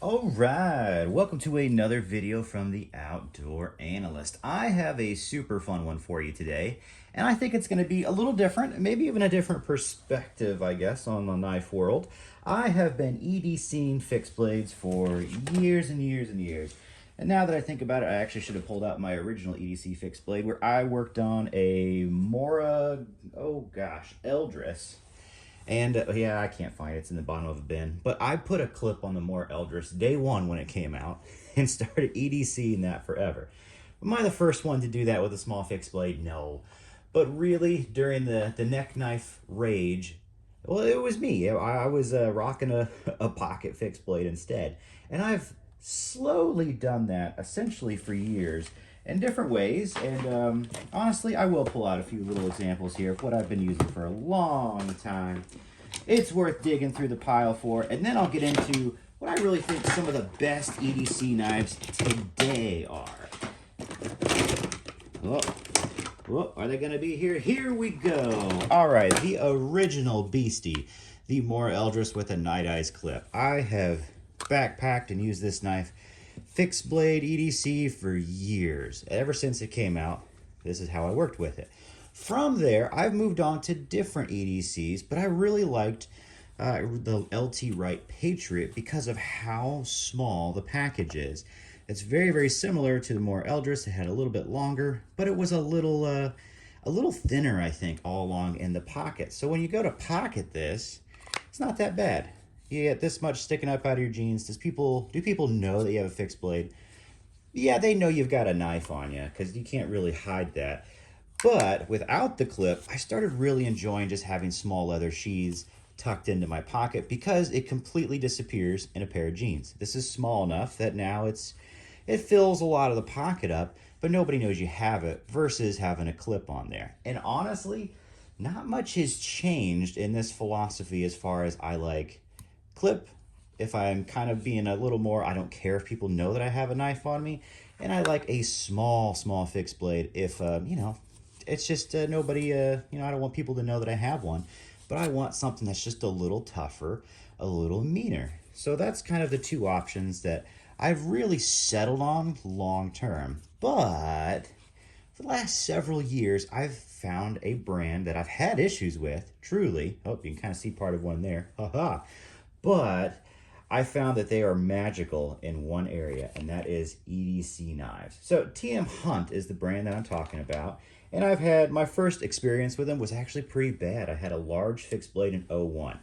All right, welcome to another video from the Outdoor Analyst. I have a super fun one for you today, and I think it's going to be a little different, maybe even a different perspective, I guess, on the knife world. I have been EDCing fixed blades for years and years and years, and now that I think about it, I actually should have pulled out my original EDC fixed blade where I worked on a Mora, oh gosh, Eldris. And yeah, I can't find it. It's in the bottom of a bin. But I put a clip on the More Eldris day one when it came out and started EDCing that forever. Am I the first one to do that with a small fixed blade? No. But really, during the neck knife rage, well, it was me. I was rocking a pocket fixed blade instead. And I've slowly done that essentially for years in different ways. And honestly, I will pull out a few little examples here of what I've been using for a long time. It's worth digging through the pile for, and then I'll get into what I really think some of the best EDC knives today are. Oh, oh, are they going to be here? Here we go. All right, the original beastie, the More Eldris with a Night Eyes clip. I have backpacked and used this knife, fixed blade EDC, for years. Ever since it came out, this is how I worked with it. From there, I've moved on to different EDCs, but I really liked the LT Wright Patriot because of how small the package is. It's very, very similar to the More Eldris. It had a little bit longer, but it was a little thinner, I think, all along in the pocket. So when you go to pocket this, it's not that bad. You get this much sticking up out of your jeans. Do people know that you have a fixed blade? Yeah, they know you've got a knife on you because you can't really hide that. But without the clip, I started really enjoying just having small leather sheaths tucked into my pocket because it completely disappears in a pair of jeans. This is small enough that now it fills a lot of the pocket up, but nobody knows you have it versus having a clip on there. And honestly, not much has changed in this philosophy as far as I like clip. If I'm kind of being a little more, I don't care if people know that I have a knife on me. And I like a small fixed blade if, it's just nobody, I don't want people to know that I have one, but I want something that's just a little tougher, a little meaner. So that's kind of the two options that I've really settled on long term. But for the last several years, I've found a brand that I've had issues with, truly. Oh, you can kind of see part of one there. Haha. But I found that they are magical in one area, and that is EDC knives. So TM Hunt is the brand that I'm talking about. And I've had my first experience with them was actually pretty bad. I had a large fixed blade in '01.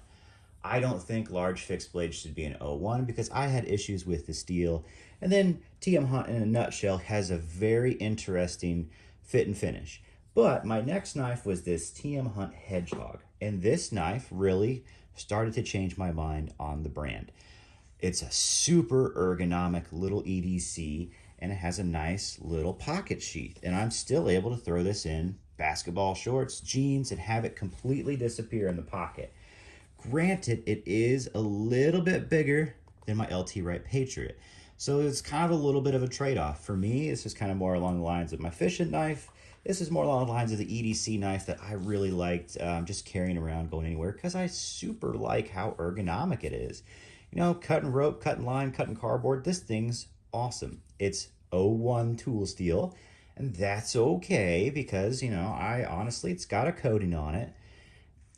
I don't think large fixed blades should be in '01 because I had issues with the steel. And then TM Hunt, in a nutshell, has a very interesting fit and finish. But my next knife was this TM Hunt Hedgehog. And this knife really started to change my mind on the brand. It's a super ergonomic little EDC, and it has a nice little pocket sheath. And I'm still able to throw this in basketball shorts, jeans, and have it completely disappear in the pocket. Granted, it is a little bit bigger than my LT Wright Patriot. So it's kind of a little bit of a trade-off. For me, this is kind of more along the lines of my fishing knife. This is more along the lines of the EDC knife that I really liked just carrying around, going anywhere, because I super like how ergonomic it is. You know, cutting rope, cutting line, cutting cardboard, this thing's awesome. It's '01 tool steel, and that's okay because, I honestly, it's got a coating on it.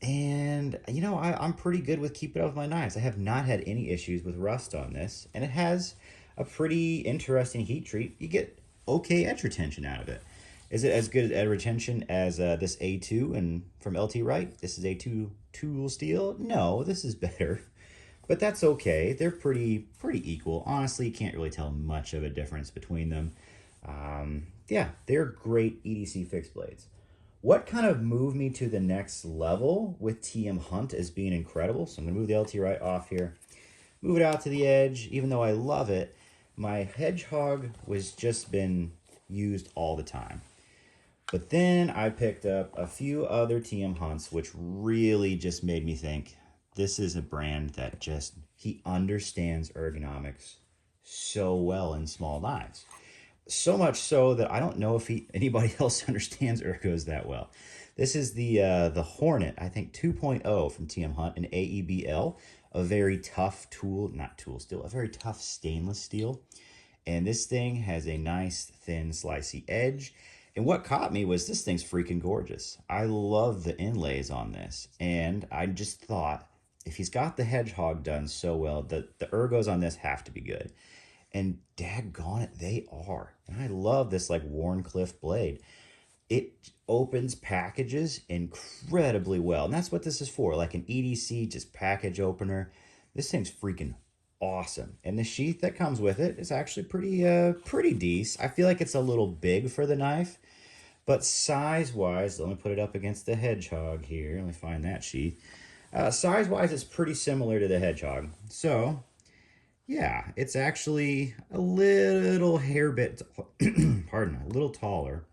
And, I'm pretty good with keeping up with my knives. I have not had any issues with rust on this, and it has a pretty interesting heat treat. You get okay edge retention out of it. Is it as good edge retention as this A2 and from LT Wright? This is A2 tool steel? No, this is better. But that's okay. They're pretty equal. Honestly, you can't really tell much of a difference between them. Yeah, they're great EDC fixed blades. What kind of moved me to the next level with TM Hunt as being incredible? So I'm going to move the LT Wright off here. Move it out to the edge. Even though I love it, my Hedgehog was just been used all the time. But then I picked up a few other TM Hunts, which really just made me think, this is a brand that he understands ergonomics so well in small knives. So much so that I don't know if anybody else understands ergos that well. This is the Hornet, I think 2.0 from TM Hunt, an AEBL. a very tough tool, not tool steel, a very tough stainless steel. And this thing has a nice, thin, slicey edge. And what caught me was this thing's freaking gorgeous. I love the inlays on this. And I just thought, if he's got the Hedgehog done so well, the ergos on this have to be good. And daggone it, they are. And I love this like Warncliffe blade. It opens packages incredibly well. And that's what this is for, like an EDC, just package opener. This thing's freaking awesome. And the sheath that comes with it is actually pretty decent. I feel like it's a little big for the knife, but size-wise, let me put it up against the Hedgehog here. Let me find that sheath. Size-wise, it's pretty similar to the Hedgehog. So, yeah, it's actually a little hair bit, pardon, a little taller.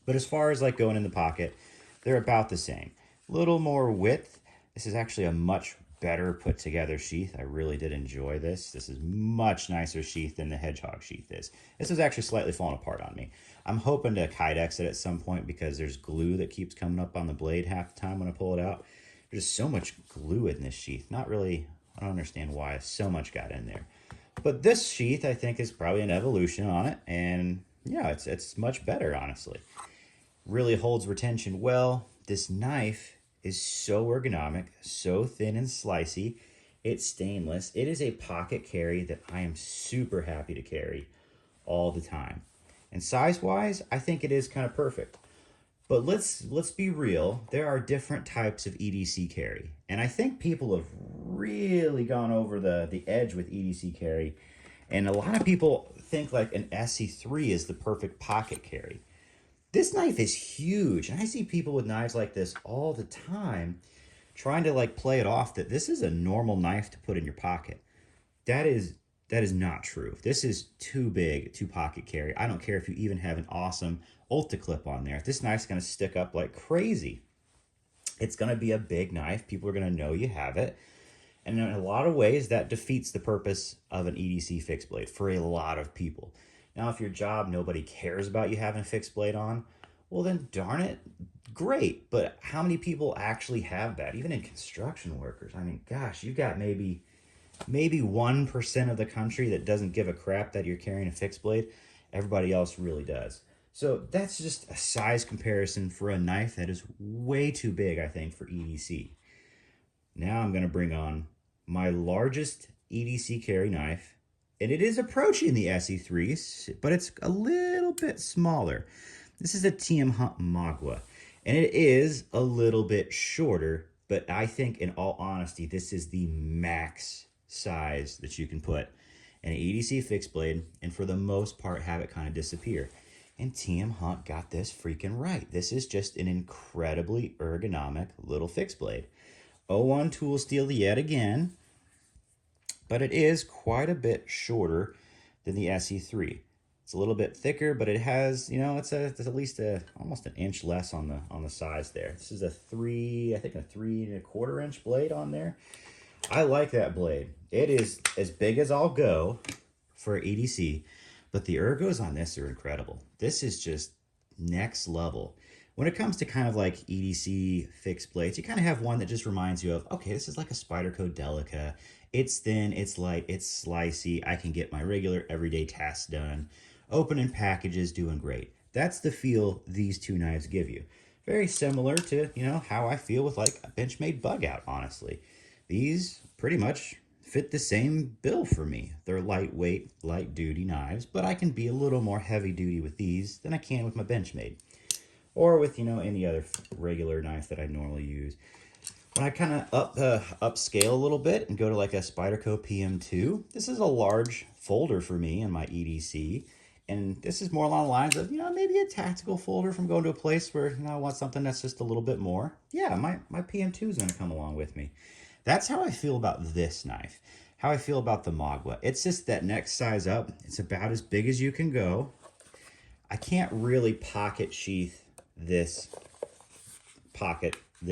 But as far as like going in the pocket, they're about the same. A little more width. This is actually a much better put together sheath. I really did enjoy this. This is much nicer sheath than the Hedgehog sheath is. This is actually slightly falling apart on me. I'm hoping to Kydex it at some point because there's glue that keeps coming up on the blade half the time when I pull it out. There's so much glue in this sheath. Not really, I don't understand why so much got in there. But this sheath I think is probably an evolution on it, and yeah, it's much better, honestly. Really holds retention well. This knife is so ergonomic, so thin and slicey. It's stainless. It is a pocket carry that I am super happy to carry all the time. And size-wise, I think it is kind of perfect. But let's be real. There are different types of EDC carry. And I think people have really gone over the edge with EDC carry. And a lot of people think like an SE3 is the perfect pocket carry. This knife is huge, and I see people with knives like this all the time trying to like play it off that this is a normal knife to put in your pocket. That is not true. This is too big to pocket carry. I don't care if you even have an awesome Ulta clip on there. This knife's going to stick up like crazy. It's going to be a big knife. People are going to know you have it. And in a lot of ways, that defeats the purpose of an EDC fixed blade for a lot of people. Now, if your job, nobody cares about you having a fixed blade on, well then darn it, great. But how many people actually have that? Even in construction workers. I mean, gosh, you got maybe 1% of the country that doesn't give a crap that you're carrying a fixed blade. Everybody else really does. So that's just a size comparison for a knife that is way too big, I think, for EDC. Now I'm going to bring on my largest EDC carry knife. And it is approaching the SE3s, but it's a little bit smaller. This is a TM Hunt Magua, and it is a little bit shorter, but I think in all honesty, this is the max size that you can put in an EDC fixed blade, and for the most part, have it kind of disappear. And TM Hunt got this freaking right. This is just an incredibly ergonomic little fixed blade. 01 tool steel yet again. But it is quite a bit shorter than the SE3. It's a little bit thicker, but it has, you know, it's at least almost an inch less on the size there. This is a 3.25 inch blade on there. I like that blade. It is as big as I'll go for EDC, but the ergos on this are incredible. This is just next level. When it comes to kind of like EDC fixed blades, you kind of have one that just reminds you of, okay, this is like a Spyderco Delica. It's thin, it's light, it's slicey. I can get my regular everyday tasks done. Opening packages, doing great. That's the feel these two knives give you. Very similar to, you know, how I feel with like a Benchmade Bug Out, honestly. These pretty much fit the same bill for me. They're lightweight, light duty knives, but I can be a little more heavy duty with these than I can with my Benchmade. Or with, you know, any other regular knife that I normally use. When I kind of upscale a little bit and go to like a Spyderco PM2, this is a large folder for me in my EDC. And this is more along the lines of, you know, maybe a tactical folder from going to a place where, you know, I want something that's just a little bit more. Yeah, my PM2 is going to come along with me. That's how I feel about this knife. How I feel about the Magua. It's just that next size up. It's about as big as you can go. I can't really pocket sheath this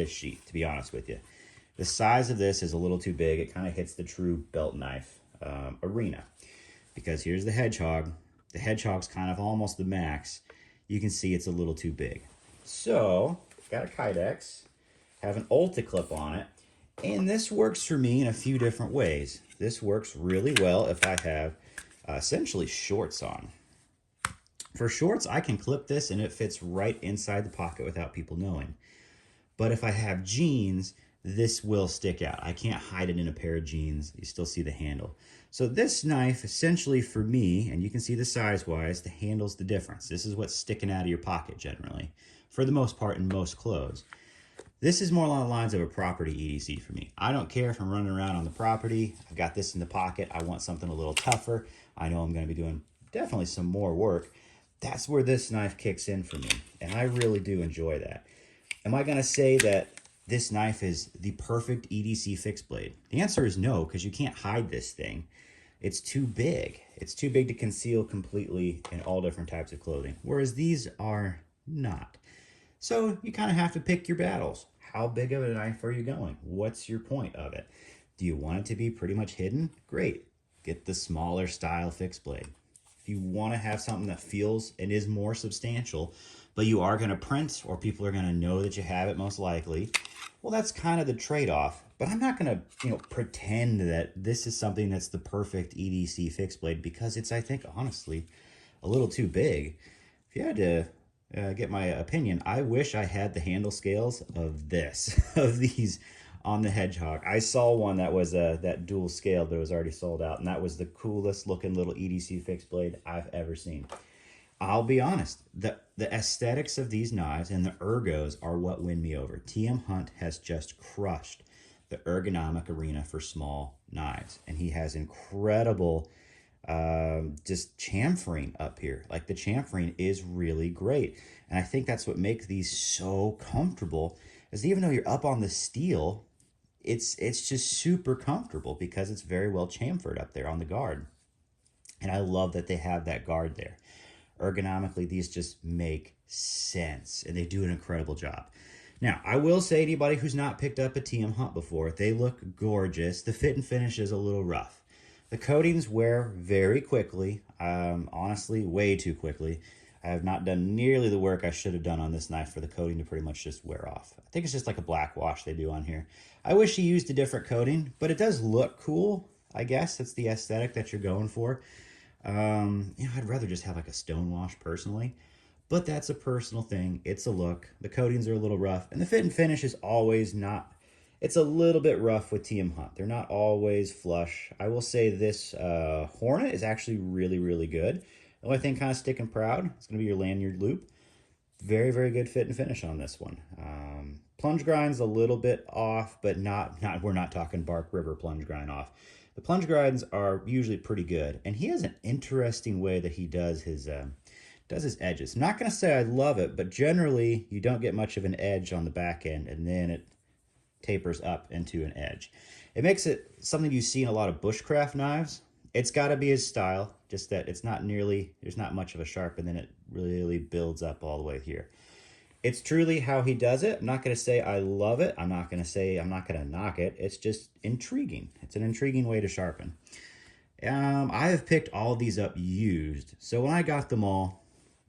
sheath, to be honest with you. The size of this is a little too big. It kind of hits the true belt knife arena. Because here's the Hedgehog. The Hedgehog's kind of almost the max. You can see it's a little too big. So, got a Kydex, have an Ulta clip on it, And this works for me in a few different ways. This works really well if I have essentially shorts on. For shorts, I can clip this and it fits right inside the pocket without people knowing. But if I have jeans, this will stick out. I can't hide it in a pair of jeans. You still see the handle. So this knife, essentially for me, and you can see the size-wise, the handle's the difference. This is what's sticking out of your pocket generally, for the most part in most clothes. This is more along the lines of a property EDC for me. I don't care if I'm running around on the property. I've got this in the pocket. I want something a little tougher. I know I'm going to be doing definitely some more work. That's where this knife kicks in for me, and I really do enjoy that. Am I going to say that this knife is the perfect EDC fixed blade? The answer is no, because you can't hide this thing. It's too big. It's too big to conceal completely in all different types of clothing, whereas these are not. So you kind of have to pick your battles. How big of a knife are you going? What's your point of it? Do you want it to be pretty much hidden? Great. Get the smaller style fixed blade. If you want to have something that feels and is more substantial, but you are going to print or people are going to know that you have it most likely, well, that's kind of the trade-off. But I'm not going to, pretend that this is something that's the perfect EDC fixed blade, because it's, I think, honestly, a little too big. If you had to get my opinion, I wish I had the handle scales of this, of these on the Hedgehog. I saw one that was that dual scale, but it was already sold out, and that was the coolest looking little EDC fixed blade I've ever seen. I'll be honest, the aesthetics of these knives and the ergos are what win me over. TM Hunt has just crushed the ergonomic arena for small knives, and he has incredible just chamfering up here. Like, the chamfering is really great, and I think that's what makes these so comfortable, is even though you're up on the steel, it's just super comfortable because it's very well chamfered up there on the guard. And I love that they have that guard there. Ergonomically, these just make sense, and they do an incredible job. Now, I will say to anybody who's not picked up a TM Hunt before, they look gorgeous. The fit and finish is a little rough. The coatings wear very quickly, honestly, way too quickly. I have not done nearly the work I should have done on this knife for the coating to pretty much just wear off. I think it's just like a black wash they do on here. I wish he used a different coating, but it does look cool. I guess it's the aesthetic that you're going for. I'd rather just have like a stone wash personally, but that's a personal thing. It's a look. The coatings are a little rough, and the fit and finish is always not. It's a little bit rough with TM Hunt. They're not always flush. I will say this Hornet is actually really, really good. The only thing kind of sticking proud, it's going to be your lanyard loop. Very, very good fit and finish on this one. Plunge grind's a little bit off, but not we're not talking Bark River plunge grind off. The plunge grinds are usually pretty good, and he has an interesting way that he does his edges. I'm not going to say I love it, but generally you don't get much of an edge on the back end, and then it tapers up into an edge. It makes it something you see in a lot of bushcraft knives. It's got to be his style, just that it's not nearly, there's not much of a sharp, and then it really builds up all the way here. It's truly how he does it. I'm not going to say I love it. I'm not going to say I'm not going to knock it. It's just intriguing. It's an intriguing way to sharpen. I have picked all of these up used. So when I got them all,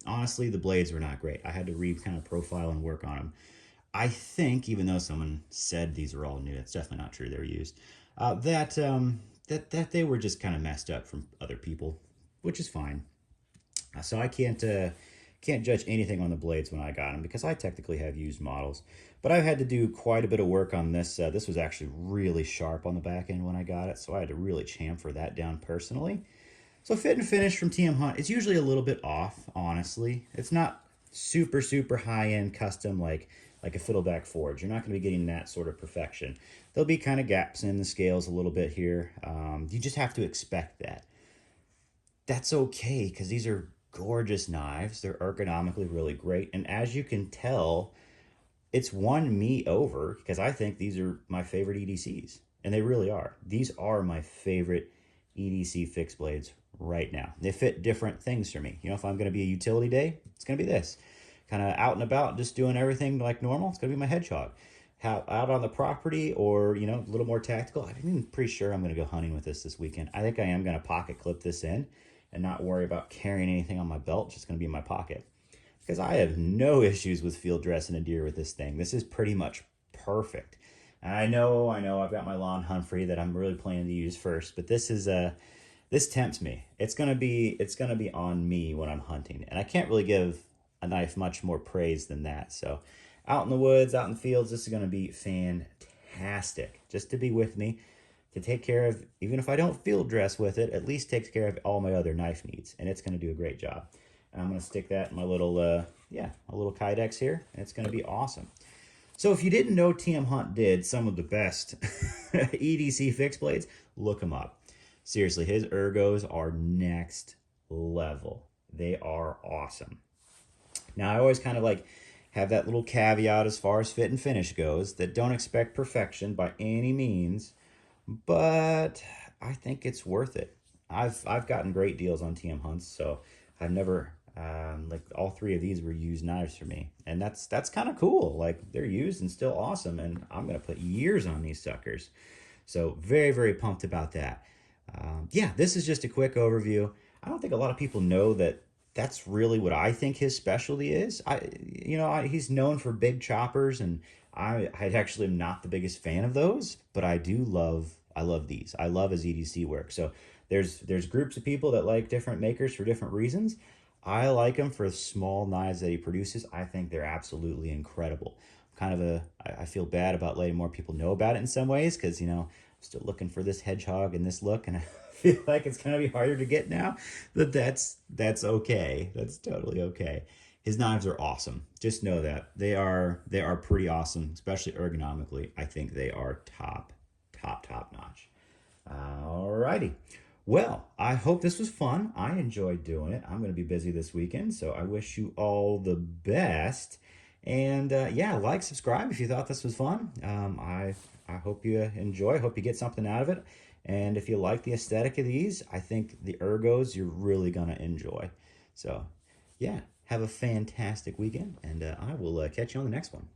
honestly, the blades were not great. I had to kind of profile and work on them. I think, even though someone said these were all new, it's definitely not true. They're used. That they were just kind of messed up from other people, which is fine. So I can't judge anything on the blades when I got them, because I technically have used models. But I've had to do quite a bit of work on this. This was actually really sharp on the back end when I got it, so I had to really chamfer that down personally. So fit and finish from TM Hunt, it's usually a little bit off, honestly. It's not super, super high-end custom like a Fiddleback Forge. You're not going to be getting that sort of perfection. There'll be kind of gaps in the scales a little bit here. You just have to expect that. That's okay, because these are gorgeous knives. They're ergonomically really great, and as you can tell, it's won me over because I think these are my favorite EDCs, and they really are. These are my favorite EDC fixed blades right now. They fit different things for me. If I'm going to be a utility day, it's going to be this. Kind of out and about, just doing everything like normal, it's going to be my Hedgehog. Out on the property, or a little more tactical, I'm pretty sure I'm going to go hunting with this weekend. I think I am going to pocket clip this in and not worry about carrying anything on my belt. It's just going to be in my pocket, because I have no issues with field dressing a deer with this thing. This is pretty much perfect. And I know, I've got my lawn Humphrey that I'm really planning to use first, but this tempts me. It's gonna be on me when I'm hunting, and I can't really give a knife much more praise than that. So, out in the woods, out in the fields, this is gonna be fantastic. Just to be with me, to take care of, even if I don't field dress with it, at least takes care of all my other knife needs, and it's gonna do a great job. And I'm gonna stick that in my little a little Kydex here, and it's gonna be awesome. So if you didn't know TM Hunt did some of the best EDC fixed blades, look him up. Seriously, his ergos are next level. They are awesome. Now, I always kind of like have that little caveat as far as fit and finish goes, that don't expect perfection by any means, but I think it's worth it. I've gotten great deals on TM Hunts, so I've never like all three of these were used knives for me, and that's kind of cool. Like, they're used and still awesome, and I'm gonna put years on these suckers. So very pumped about that. Yeah, this is just a quick overview. I don't think a lot of people know that that's really what I think his specialty is. He's known for big choppers, and I actually am not the biggest fan of those, but I love these. I love his EDC work. So there's groups of people that like different makers for different reasons. I like them for small knives that he produces. I think they're absolutely incredible. I feel bad about letting more people know about it in some ways, because I'm still looking for this hedgehog and this look, and I feel like it's gonna be harder to get now. But that's okay. That's totally okay. His knives are awesome. Just know that they are pretty awesome, especially ergonomically. I think they are top notch. Alrighty. Well, I hope this was fun. I enjoyed doing it. I'm going to be busy this weekend, so I wish you all the best. And yeah, like, subscribe if you thought this was fun. I hope you enjoy. Hope you get something out of it. And if you like the aesthetic of these, I think the ergos you're really going to enjoy. So yeah, have a fantastic weekend, and I will catch you on the next one.